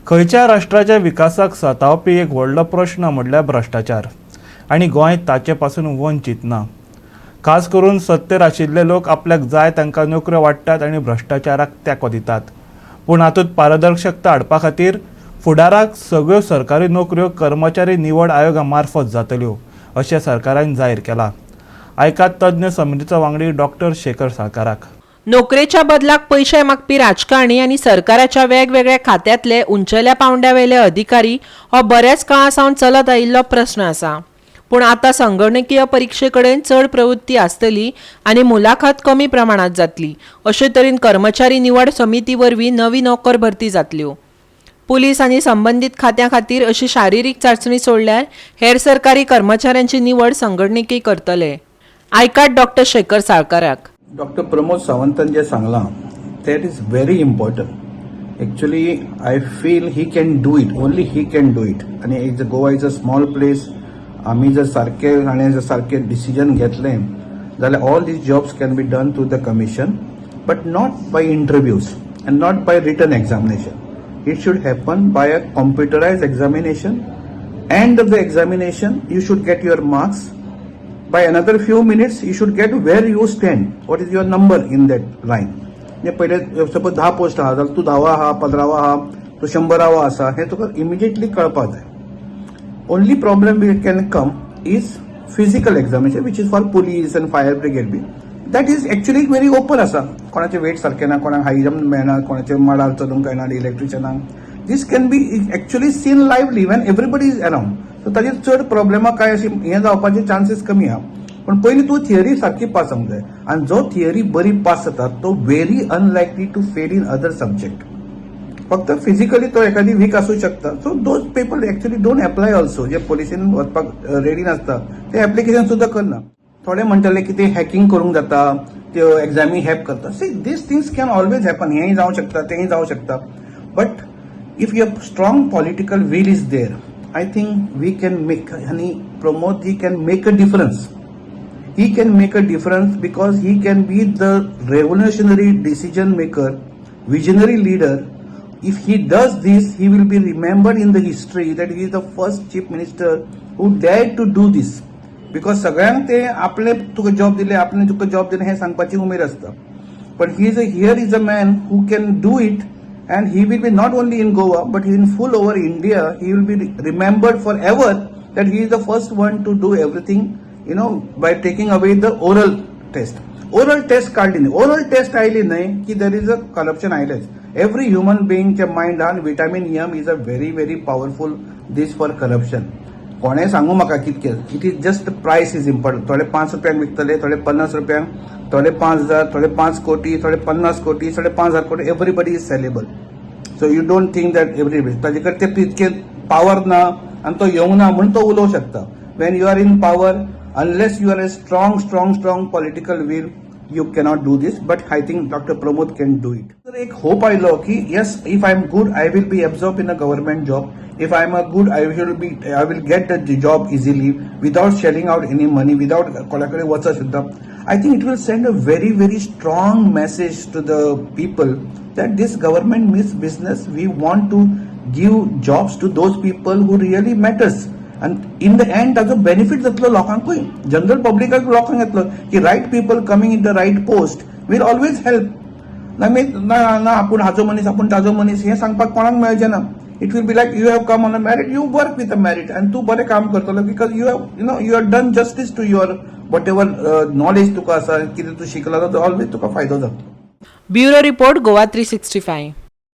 खंयच्या राष्ट्राच्या विकासाक सतावपी एक व्हडलो प्रश्न म्हणल्यार भ्रष्टाचार आनी गोंय ताचे पासून वंचीत ना. खास करून सत्तेर आशिल्ले लोक आपल्याक जाय तांकां नोकऱ्यो वाडटात आनी भ्रष्टाचाराक तेंको दितात. पूण हातूंत पारदर्शकता हाडपा खातीर फुडाराक सगळ्यो सरकारी नोकऱ्यो कर्मचारी निवड आयोगा मार्फत जातल्यो अशें सरकारान जाहीर केलां. आयकात तज्ञ समितीचो वांगडी डॉक्टर शेखर साळकाराक. नोकरेच्या बदलाक पैसे मागपी राजकारणी आणि सरकाराच्या वेगवेगळ्या खात्यांतले उंचेल्या पावंड्यावेले अधिकारी हो बऱ्याच काळासावन चलत आयिल्लो प्रश्न आसा. पूण आतां संगणकीय परीक्षे कडेन चड प्रवृत्ती आसतली आनी मुलाखत कमी प्रमाणात जातली अशे तरेन कर्मचारी निवड समिती वरवीं नवी नोकर भरती जातल्यो. पुलीस आनी संबंदीत खात्यां खातीर अशी शारिरीक चांचणी सोडल्यार हेर सरकारी कर्मचाऱ्यांची निवड संगणकी करतले. आयकात डॉक्टर शेखर साळकाराक. डॉक्टर प्रमोद सावंतान जे सांगलां that is very important. Actually, I feel he can do it. Only he can do it. आणि Goa is a small place. आम्ही जर सारखे डिसिजन घेतले जाल्यार all these jobs can be done through the commission, but not by interviews and not by written examination. It should happen by a computerized examination. End of the examination, you should get your marks. By another few minutes, you should get where you stand. What is your number in that line? जे पहिले suppose 10 post आहा जाल्यार तूं 10वा आहा, 15वा आहा, तूं 100वा आसा हे तुका इमिडिएटली कळपाक जाय. Only problem we can come is physical examination which is for police and fire brigade B. That is actually very open आसा. कोणाचे वेट सारखे ना, कोणाक हाय जंप मेळना, कोणाचे माडार चलूंक कळना, इलेक्ट्रिशियनाक. This can be actually seen lively when everybody is around. So ताजेर चड प्रॉब्लेमाक काय अशी हे जावपाचे चान्सेस कमी आहा. पण पयलीं तूं थियरी सारकी पास जावंक जाय आनी जो थियरी बरी पास जाता तो very unlikely to fail in other subject. फक्त फिजिकली तो एखादी वीक आसूं शकता. So those people actually don't apply also. जे पोलिसीन वचपाक रेडी नासता ते एप्लिकेशन सुद्धा करना. थोडे म्हणटले की ते हॅकिंग करूंक जाता, त्यो एक्झामी हॅक करता. See these things can always happen. हेंय जावं शकता, तेंय जावं शकता. But if your strong political will is there, I think we can make, and Pramod, he can make a difference. He can make a difference because he can be the revolutionary decision maker, visionary leader. If he does this, he will be remembered in the history that he is the first chief minister who dared to do this. Because सगळ्यांक ते आपले तुका job दिले, आपले तुका job दिले हे सांगपाची उमेद असता. But here is a man who can do it. And he will be not only in Goa, but in full over India. He will be remembered forever that he is the first one to do everything, by taking away the oral test. Oral test काढली नाही. Oral test oily नाही की there is a corruption आयलेच. Every human being च्या mind and vitamin M is a very very powerful this for corruption. कोणे सांगू म्हाका कितके. It is just price is important. थोडे 5 रुपयांक विकतले, थोडे 50 रुपयांक, थोडे 5,000, थोडे 5 कोटी, थोडे 50 कोटी, थोडे 5,000 कोटी. Everybody is saleable. So you don't think that everybody ताजे कडेन ते तितके पावर ना आनी तो येवंक ना म्हणून तो उलोवंक शकता. When you are in power, unless you are a strong political will, you cannot do this. But I think Dr. Pramod can do it. एक hope आयलो की yes, if I am good, I will be absorbed in a government job. If I am a good, I will get the job easily without shelling out any money, without कोणाकडे वचत सुद्धा. I think it will send a very very strong message to the people that this government means business. We want to give jobs to those people who really matters. And in the end ताजो benefit जातलो लोकांकूय, general पब्लिकाक लोकांक येतलो की right people coming in the right post will always help. ना आपूण हाजो मनीस, आपूण ताजो मनीस हे सांगपाक कोणाक मेळचें ना. It will be like you have come on a merit, you work with a merit आनी तूं बरें काम करतलो because you have done justice to your whatever knowledge तुका आसा, कितें तू शिकला तो ऑलवेज तुका फायदो जातलो. Bureau report Goa 365.